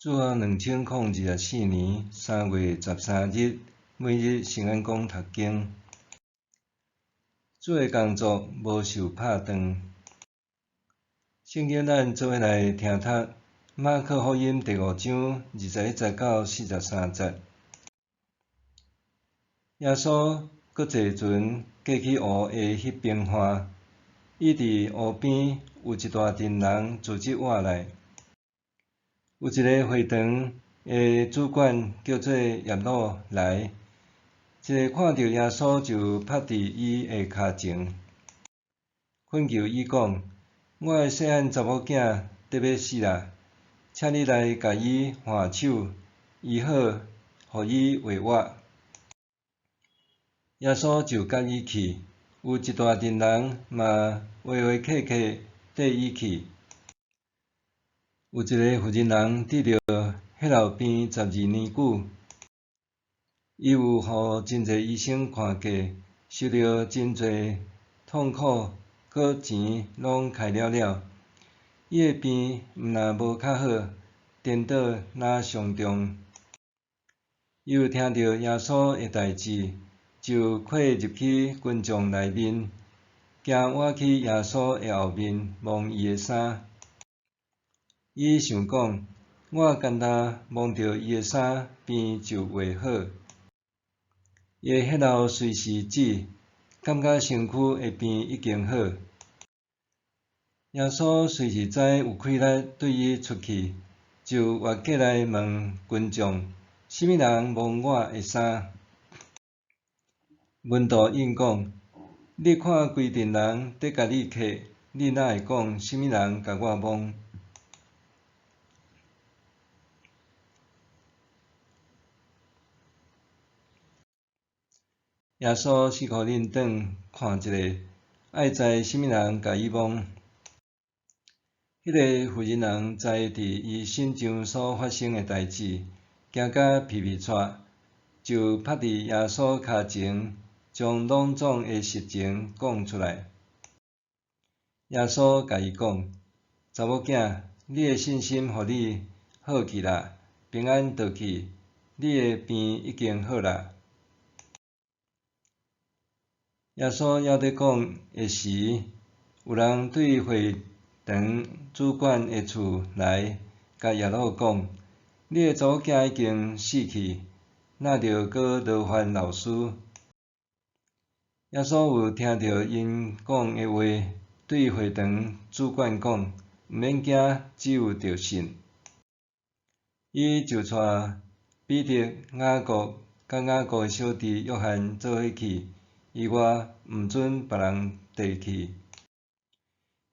自2024年3月13日，每日圣安宫读经，做诶工作无受拍断。圣经咱做伙来听读马可福音第5章21到43节。耶稣搁坐船过去湖诶迄边岸，伊伫湖边有一大群人聚集活来。有一个会堂诶主管叫做耶路来，一个看到耶稣就趴伫伊诶骹前，恳求伊讲：我诶细汉查某囝得要死啦，请你来甲伊换手医好，互伊活活。耶稣就甲伊去，有一大群人嘛客缀伊去。有一个妇人得着血漏病12年久，伊有互真侪医生看过，受着真侪痛苦，搁钱拢开了。伊诶病毋但无较好，颠倒若上重。伊有听到耶稣诶代志，就跨入去群众内面，行活去耶稣诶后面，摸伊诶衫。伊想讲：我简单摸着伊诶衫，病就会好。伊诶血漏随时止，感觉身躯诶病已经好。耶稣随时知有气力对伊出去，就活过来问群众：什么人摸我诶衫？门徒应讲：你看规群人伫甲你客，你哪会讲什么人甲我摸？耶稣是互恁转看一下，爱知什么人甲伊摸。迄个妇人知伫伊身上所发生诶代志，惊甲皮喘，就趴伫耶稣骹前，将拢总诶实情讲出来。耶稣甲伊讲：查某囝，你诶信心互你好去啦，平安倒去，你诶病已经好啦。耶稣还伫讲诶时，有人对会堂主管诶厝来，甲耶路讲：你诶查某囝已经死去，哪着搁劳烦老师？耶稣有听到因讲诶话，对会堂主管讲：毋免惊，只有着信。伊就带彼得、雅各甲雅各诶小弟约翰做伙去，以外毋准别人缀去。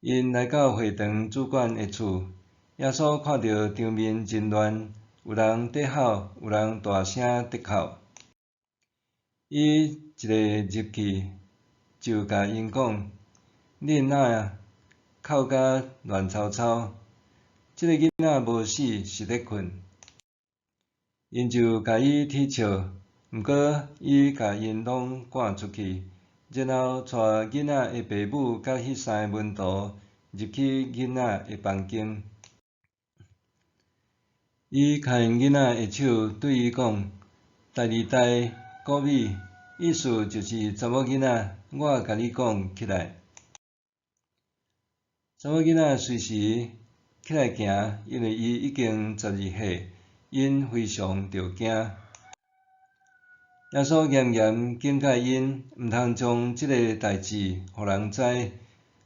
因来到会堂主管诶厝，耶稣看到场面真乱，有人在哭，有人大声在哭。伊一个入去，就甲因讲：恁哪哭甲乱吵吵？即个囡仔无死，是咧困。因就甲伊踢笑，毋过伊甲因拢赶出去，然后带囡仔诶爸母甲迄3个门徒入去囡仔诶房间。伊牵囡仔诶手，对伊讲：第二代国语，意思就是查某囡仔，我甲你讲起来。查某囡仔随时起来行，因为伊已经12岁，因非常着惊。耶稣严严警戒因，毋通将即个代志互人知，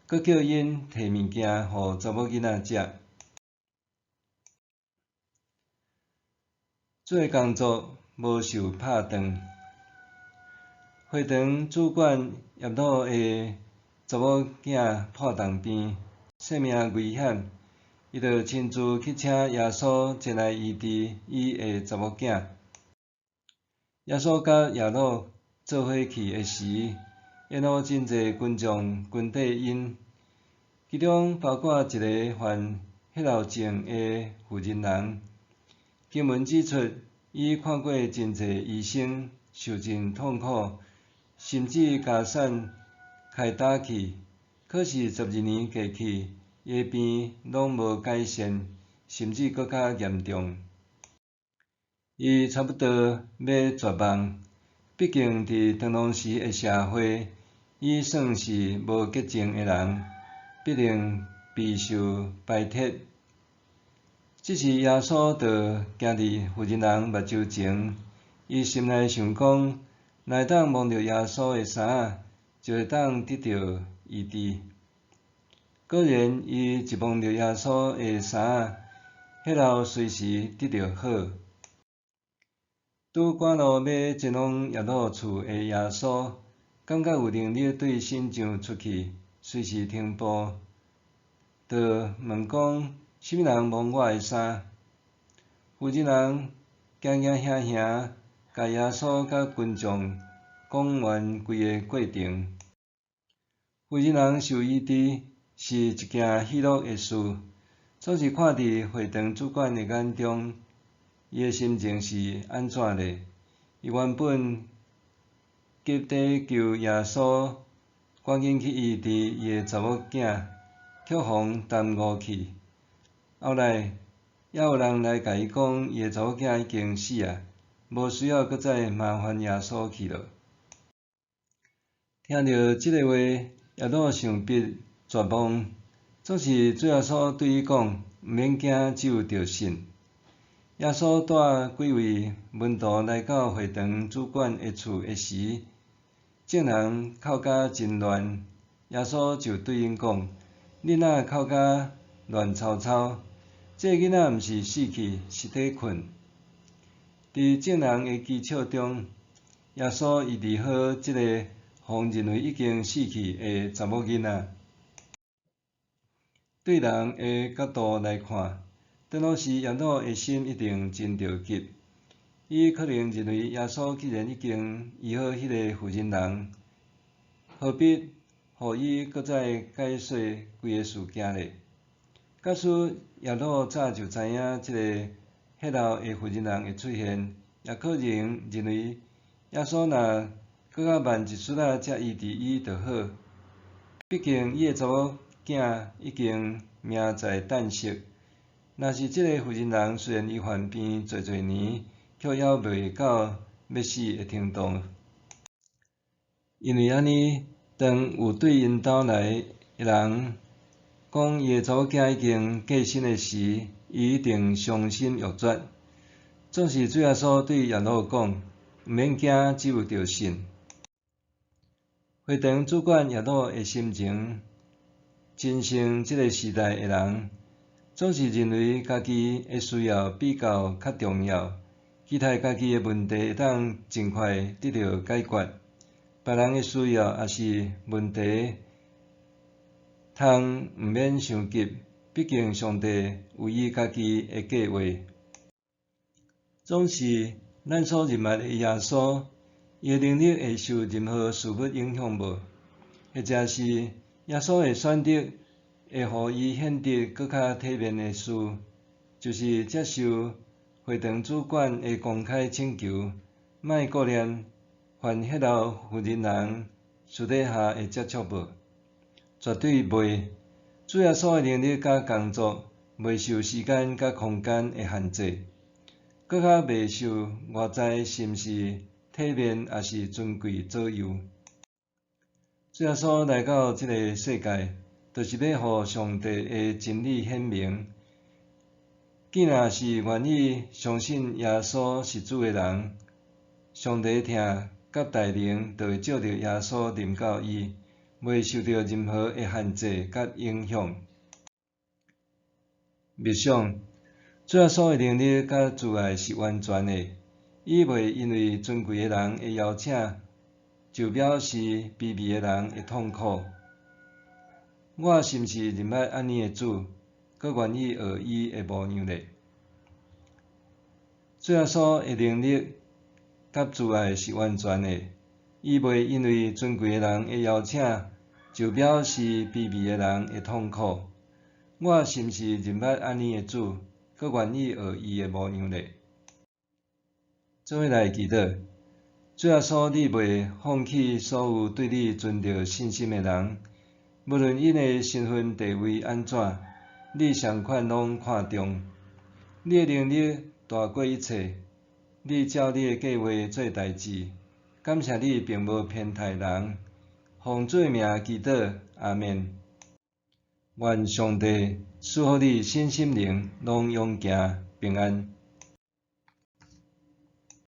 搁叫因摕物件互查某囡仔食。做诶工作无受拍断。会堂主管耶路诶查某囝破重病，性命危险，伊就亲自去请耶稣前来医治伊诶查某囝。耶稣甲耶路做伙去诶时，沿路真侪群众跟缀因，其中包括一个患血漏症诶妇人。经文指出，伊看过真侪医生，受尽痛苦，甚至家产开打去，可是12年过去，伊诶病拢无改善，甚至搁较严重。伊差不多要绝望，毕竟伫当当时的社会，伊算是无洁净的人，必定备受排斥。即时耶稣就行伫妇人人目睭前，伊心内想讲，若会当摸着耶稣的衫，就会当得到医治。果然，伊一摸着耶稣的衫，迄头随时得到好。拄赶路要前往耶稣厝的耶稣，感觉有能力对新上出去，随时停步，就问讲：什么人摸我的衫？妇人人惊惊吓吓，甲耶稣甲群众讲完规个过程。妇人人受医治是一件喜乐的事，总是看伫会堂主管的眼中，伊的心情是安怎嘞？伊原本急地求耶稣赶紧去医治伊的查某囝，却互耽误去。后来还有人来甲伊讲，伊的查某囝已经死啊，无需要搁再麻烦耶稣去了。听到即个话，耶稣想必绝望，总是主耶稣对伊讲：毋免惊，只有着信。耶稣带几位门徒来到会堂主管的厝的时，众人哭甲真乱。耶稣就对因讲：恁若哭甲乱吵吵，这囡仔毋是死去，是伫困。伫众人的讥笑中，耶稣医治好即个互认为已经死去的查某囡仔。对人的角度来看，当当时耶稣的心一定真着急，伊可能认为耶稣既然已经医好迄个妇人人，何必互伊搁再解说规个事件呢？假使耶稣早就知影即个迄头的妇人人会出现，也可能认为耶稣若搁较慢一撮仔才医治伊就好。毕竟伊的查某囝已经命在旦夕。若是即个妇人人虽然已患病侪年，却还未到要死的程度。因为安尼，当有对因兜来的人讲伊的查某囝已经过身的时，伊一定伤心欲绝。总是主耶稣对耶稣讲：毋免惊，只有着信。会堂主管耶稣的心情，真像即个时代的人，总是认为家己的需要比较较重要，期待家己的问题会当尽快得到解决。别人的需要也是问题，通毋免伤急，毕竟上帝有伊家己的计划。总是咱所认捌的耶稣，伊的能力会受任何事物影响无？或者是耶稣的选择会互伊显得搁较体面的事，就是接受会堂主管的公开请求，莫顾念犯迄头妇人人私底下的接触无？绝对袂。主耶稣的能力甲工作，袂受时间甲空间的限制，搁较袂受外在是毋是体面也是尊贵左右。主耶稣来到即个世界，就是要互上帝的真理显明。既然是愿意相信耶稣是主的人，上帝疼甲大能就会照着耶稣临到伊，袂受到任何的限制甲影响。默想，主耶稣的能力甲慈爱是完全的，伊袂因为尊贵的人的邀请，就表示卑微的人会痛苦。我是毋是认捌安尼的主，阁愿意学伊的模样呢？主耶稣的能力甲慈爱是完全的，伊袂因为尊贵的人的邀请，就表示卑微的人会痛苦。我是毋是认捌安尼的主，阁愿意学伊的模样呢？做伙来祈祷。主耶稣，你袂放弃所有对你存着信心的人，无论因的身份地位安怎，你上款拢看重。你的能力大过一切，你照你的计划做代志，感谢你并无偏袒人，奉做名祈祷，阿免。愿上帝赐予你身心灵拢永行平安。